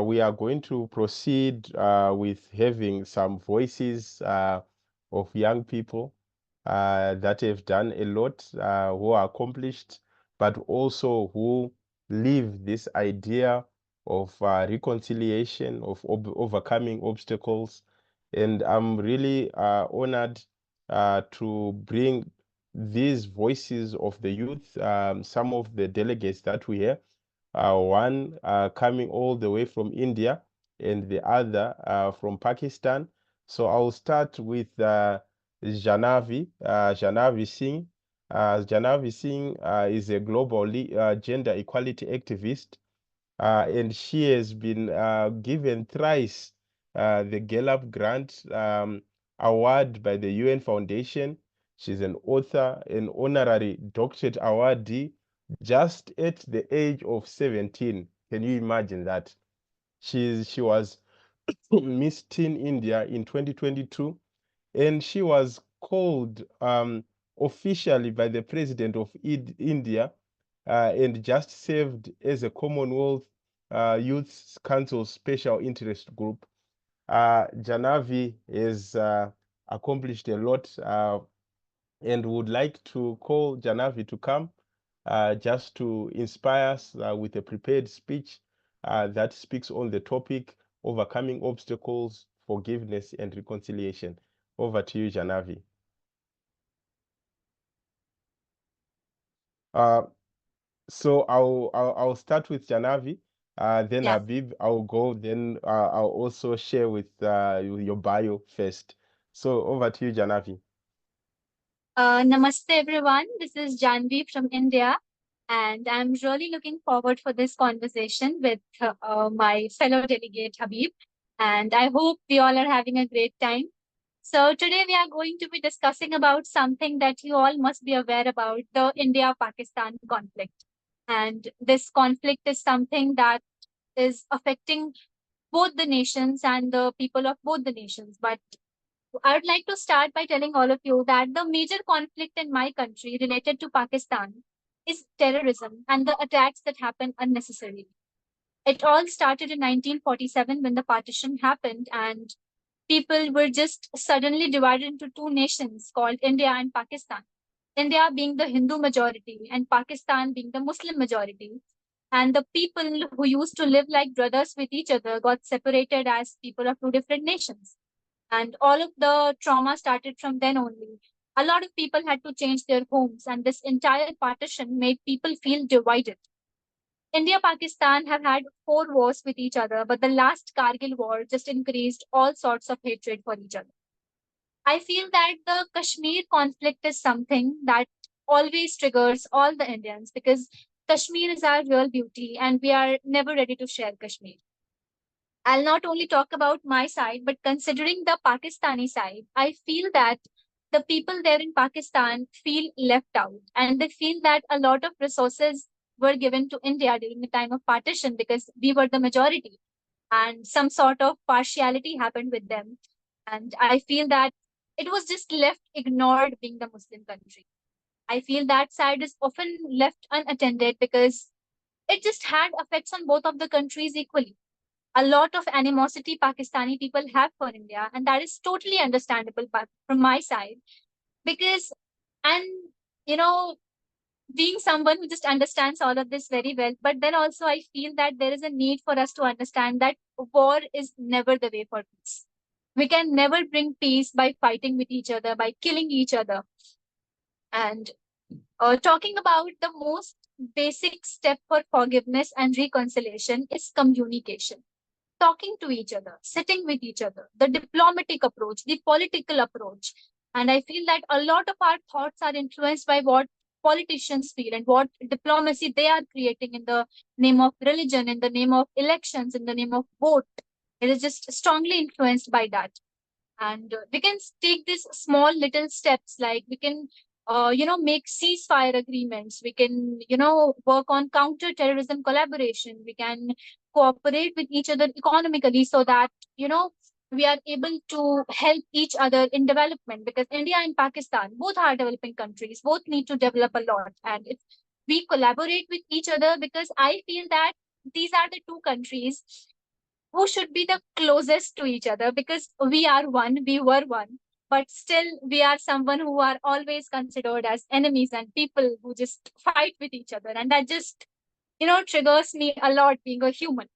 We are going to proceed with having some voices of young people that have done a lot, who are accomplished, but also who live this idea of reconciliation, of overcoming obstacles. And I'm really honored to bring these voices of the youth, some of the delegates that we have, one coming all the way from India and the other from Pakistan. So I'll start with Jahnavi, Jahnavi Singh. Jahnavi Singh is a global gender equality activist, and she has been given thrice the Gallup Grant Award by the UN Foundation. She's an author, an honorary doctorate awardee, just at the age of 17. Can you imagine that? She was Miss Teen India in 2022, and she was called officially by the president of India, and just served as a Commonwealth Youth Council Special Interest Group. Jahnavi has accomplished a lot, and would like to call Jahnavi to come just to inspire us with a prepared speech that speaks on the topic overcoming obstacles, forgiveness, and reconciliation. Over to you, Jahnavi. So I'll start with Jahnavi, then Yeah. Habib. I'll go. Then I'll also share with your bio first. So over to you, Jahnavi. Namaste, everyone. This is Jahnavi from India, and I'm really looking forward for this conversation with my fellow delegate Habib. And I hope we all are having a great time. So today we are going to be discussing about something that you all must be aware about: the India-Pakistan conflict. And this conflict is something that is affecting both the nations and the people of both the nations. But I would like to start by telling all of you that the major conflict in my country related to Pakistan is terrorism and the attacks that happen unnecessarily. It all started in 1947 when the partition happened, and people were just suddenly divided into two nations called India and Pakistan. India being the Hindu majority and Pakistan being the Muslim majority. And the people who used to live like brothers with each other got separated as people of two different nations. And all of the trauma started from then only. A lot of people had to change their homes, and this entire partition made people feel divided. India Pakistan have had four wars with each other, but the last Kargil war just increased all sorts of hatred for each other. I feel that the Kashmir conflict is something that always triggers all the Indians because Kashmir is our real beauty and we are never ready to share Kashmir. I'll not only talk about my side, but considering the Pakistani side, I feel that the people there in Pakistan feel left out and they feel that a lot of resources were given to India during the time of partition because we were the majority and some sort of partiality happened with them. And I feel that it was just left ignored being the Muslim country. I feel that side is often left unattended because it just had effects on both of the countries equally. A lot of animosity Pakistani people have for India, and that is totally understandable but from my side because, and you know, being someone who just understands all of this very well, but then also I feel that there is a need for us to understand that war is never the way for peace. We can never bring peace by fighting with each other, by killing each other. And talking about the most basic step for forgiveness and reconciliation is communication, talking to each other, sitting with each other, the diplomatic approach, the political approach. And I feel that a lot of our thoughts are influenced by what politicians feel and what diplomacy they are creating in the name of religion, in the name of elections, in the name of vote. It is just strongly influenced by that. And we can take these small little steps like we can make ceasefire agreements, we can work on counter terrorism collaboration, we can cooperate with each other economically so that we are able to help each other in development because India and Pakistan both are developing countries, both need to develop a lot. And if we collaborate with each other, because I feel that these are the two countries who should be the closest to each other, because we are one, we were one, but still we are someone who are always considered as enemies and people who just fight with each other. And that just, triggers me a lot being a human.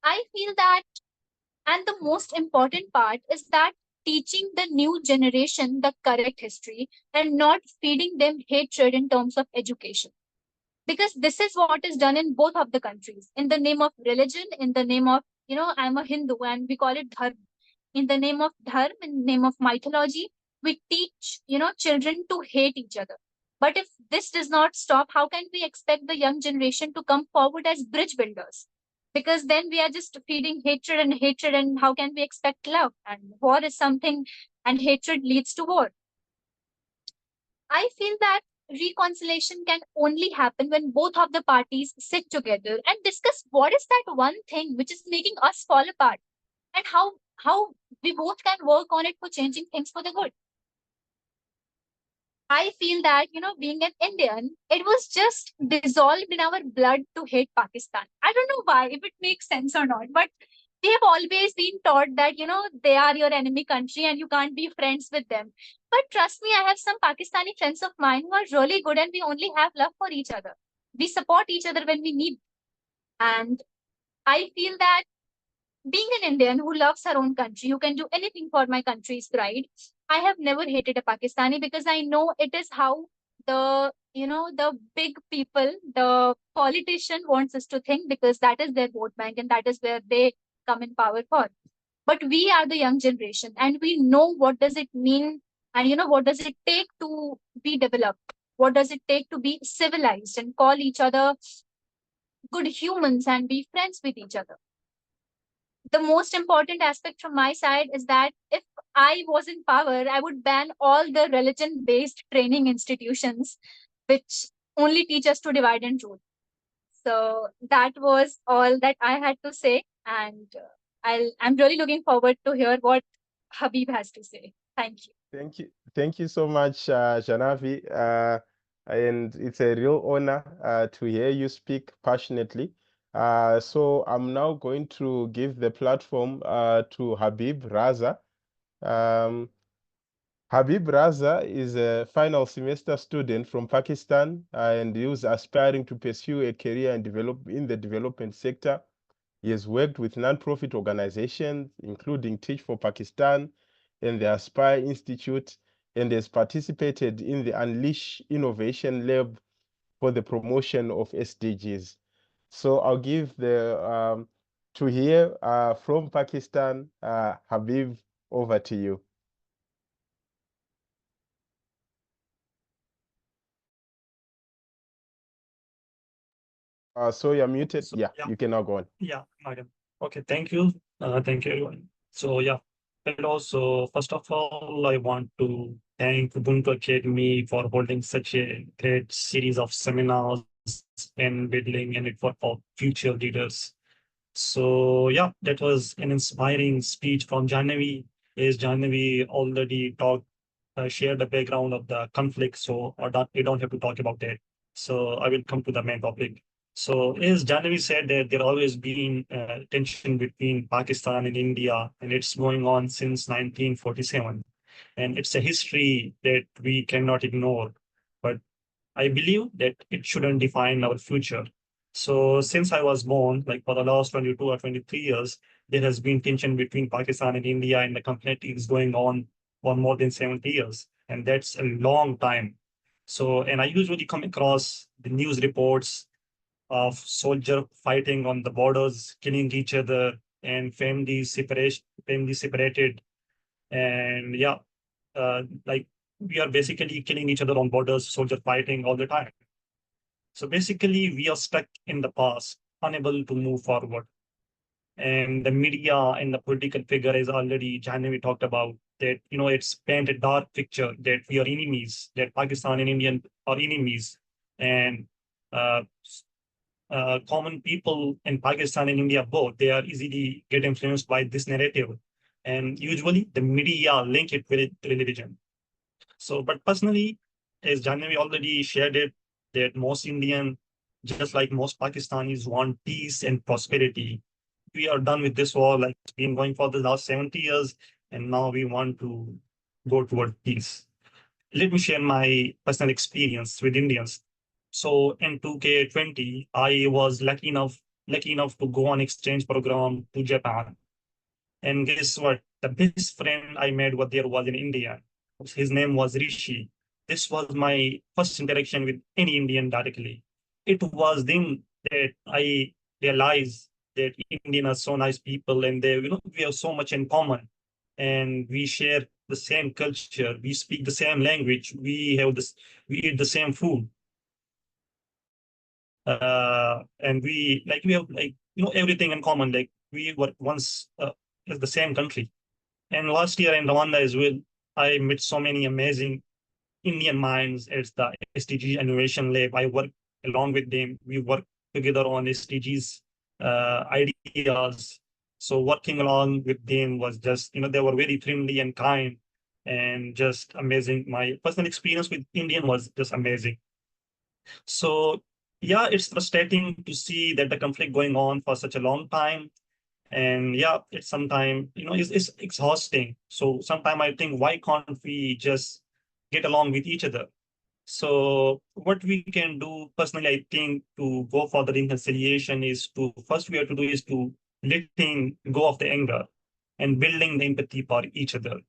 I feel that, and the most important part is that teaching the new generation the correct history and not feeding them hatred in terms of education. Because this is what is done in both of the countries, in the name of religion, in the name of, I'm a Hindu and we call it dharma. In the name of dharma, in the name of mythology, we teach, children to hate each other. But if this does not stop, how can we expect the young generation to come forward as bridge builders? Because then we are just feeding hatred, and how can we expect love? And war is something, and hatred leads to war. I feel that reconciliation can only happen when both of the parties sit together and discuss what is that one thing which is making us fall apart, and how we both can work on it for changing things for the good. I feel that, being an Indian, it was just dissolved in our blood to hate Pakistan. I don't know why, if it makes sense or not, but we have always been taught that, they are your enemy country and you can't be friends with them. But trust me, I have some Pakistani friends of mine who are really good and we only have love for each other. We support each other when we need. And I feel that being an Indian who loves her own country, who can do anything for my country's pride, I have never hated a Pakistani because I know it is how the big people, the politician wants us to think, because that is their vote bank and that is where they come in power for. But we are the young generation and we know what does it mean, and what does it take to be developed? What does it take to be civilized and call each other good humans and be friends with each other? The most important aspect from my side is that if I was in power, I would ban all the religion based training institutions which only teach us to divide and rule. So that was all that I had to say. And I'm really looking forward to hear what Habib has to say. Thank you. Thank you so much, Jahnavi. And it's a real honor to hear you speak passionately. So I'm now going to give the platform to Habib Raza. Um, Habib Raza is a final semester student from Pakistan and he was aspiring to pursue a career and develop in the development sector. He has worked with non-profit organizations, including Teach for Pakistan and the Aspire Institute, and has participated in the Unleash Innovation Lab for the promotion of SDGs. So I'll give the to hear from Pakistan, Habib, over to you. So you're muted. So, Yeah, you can now go on. Yeah, madam. Okay, thank you. Thank you, everyone. So, yeah, and also, first of all, I want to thank Ubuntu Academy for holding such a great series of seminars and building a network of future leaders. So, yeah, that was an inspiring speech from Jahnavi. As Jahnavi already talked, shared the background of the conflict, so we don't have to talk about that. So, I will come to the main topic. So, as Jahnavi said, that there always been tension between Pakistan and India, and it's going on since 1947. And it's a history that we cannot ignore. But I believe that it shouldn't define our future. So since I was born, like for the last 22 or 23 years, there has been tension between Pakistan and India, and the conflict is going on for more than 70 years. And that's a long time. So, and I usually come across the news reports of soldiers fighting on the borders, killing each other, and families separated. And yeah, like we are basically killing each other on borders, soldiers fighting all the time. So basically, we are stuck in the past, unable to move forward. And the media and the political figure, as already Jahnavi talked about, that it's paint a dark picture that we are enemies, that Pakistan and Indian are enemies, and uh, common people in Pakistan and India both, they are easily get influenced by this narrative, and usually the media link it with religion. So, but personally, as Jahnavi already shared it, that most Indian, just like most Pakistanis, want peace and prosperity. we are done with this war. Like, it's been going for the last 70 years, and now we want to go toward peace. Let me share my personal experience with Indians. So in 2K20, I was lucky enough to go on exchange program to Japan. And guess what? The best friend I made was there was in India. His name was Rishi. This was my first interaction with any Indian directly. It was then that I realized that Indian are so nice people, and we have so much in common, and we share the same culture. We speak the same language. We eat the same food, and we have everything in common. Like, we were once in the same country. And last year in Rwanda as well, I met so many amazing Indian minds at the SDG Innovation Lab. I work along with them. We work together on SDGs ideas. So working along with them was just, they were very friendly and kind and just amazing. My personal experience with Indian was just amazing. So yeah, it's frustrating to see that the conflict going on for such a long time. And yeah, it's sometimes, it's exhausting. So sometimes I think, why can't we just get along with each other? So what we can do personally, I think, to go for the reconciliation is to first we have to do is to letting go of the anger and building the empathy for each other.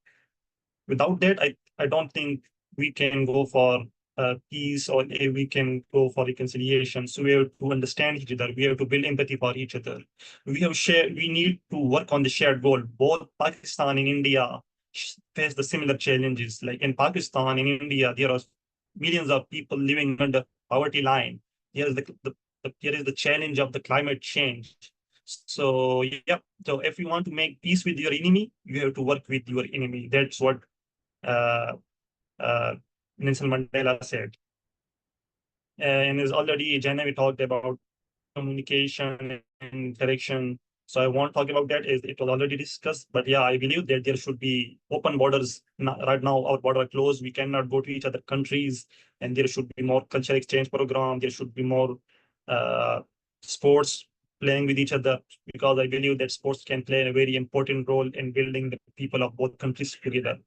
Without that, I don't think we can go for peace, or we can go for reconciliation. So we have to understand each other. We have to build empathy for each other. We need to work on the shared goal. Both Pakistan and India face the similar challenges. Like in Pakistan and India, there are millions of people living under poverty line. There is there is the challenge of the climate change. So yeah, so if you want to make peace with your enemy, you have to work with your enemy. That's what uh, uh, Nelson Mandela said. And is already Jahnavi talked about communication and direction. So I won't talk about that, as it was already discussed. But yeah, I believe that there should be open borders. Right now, our border are closed. We cannot go to each other countries, and there should be more culture exchange program. There should be more uh, sports playing with each other, because I believe that sports can play a very important role in building the people of both countries together.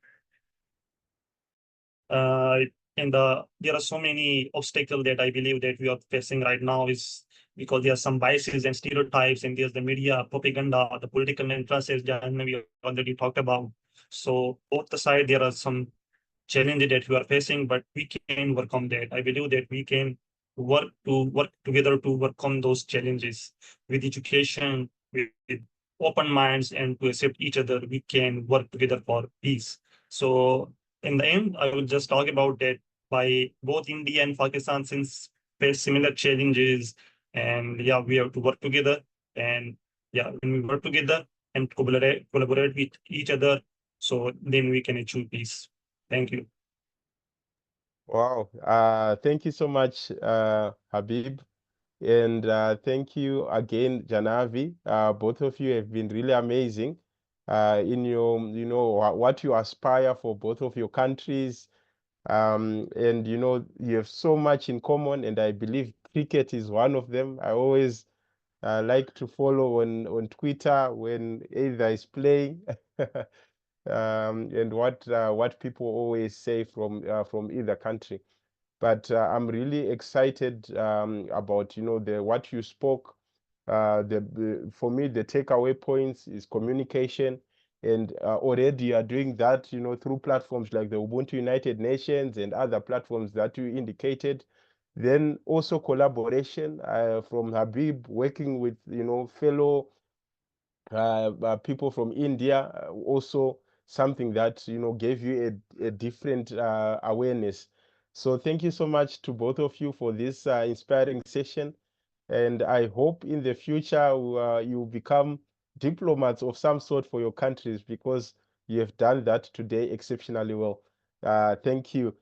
Uh, and there are so many obstacles that I believe that we are facing right now, is because there are some biases and stereotypes, and there's the media propaganda, the political interests, as Jahnavi already talked about. So both the side, there are some challenges that we are facing, but we can work on that. I believe that we can work together to overcome those challenges with education, with open minds, and to accept each other. We can work together for peace. So in the end, I will just talk about that by both India and Pakistan since face similar challenges, and yeah, we have to work together. And yeah, when we work together and collaborate with each other, so then we can achieve peace. Thank you. Wow. Thank you so much, Habib. And thank you again, Jahnavi. Both of you have been really amazing in your, what you aspire for both of your countries. And, you have so much in common, and I believe cricket is one of them. I always like to follow on Twitter when either is playing. And what people always say from either country. But I'm really excited about the what you spoke. For me, the takeaway points is communication, and already you are doing that through platforms like the Ubuntu United Nations and other platforms that you indicated. Then also collaboration from Habib, working with fellow people from India, also something that gave you a different awareness. So thank you so much to both of you for this inspiring session, and I hope in the future you become diplomats of some sort for your countries, because you have done that today exceptionally well. Thank you.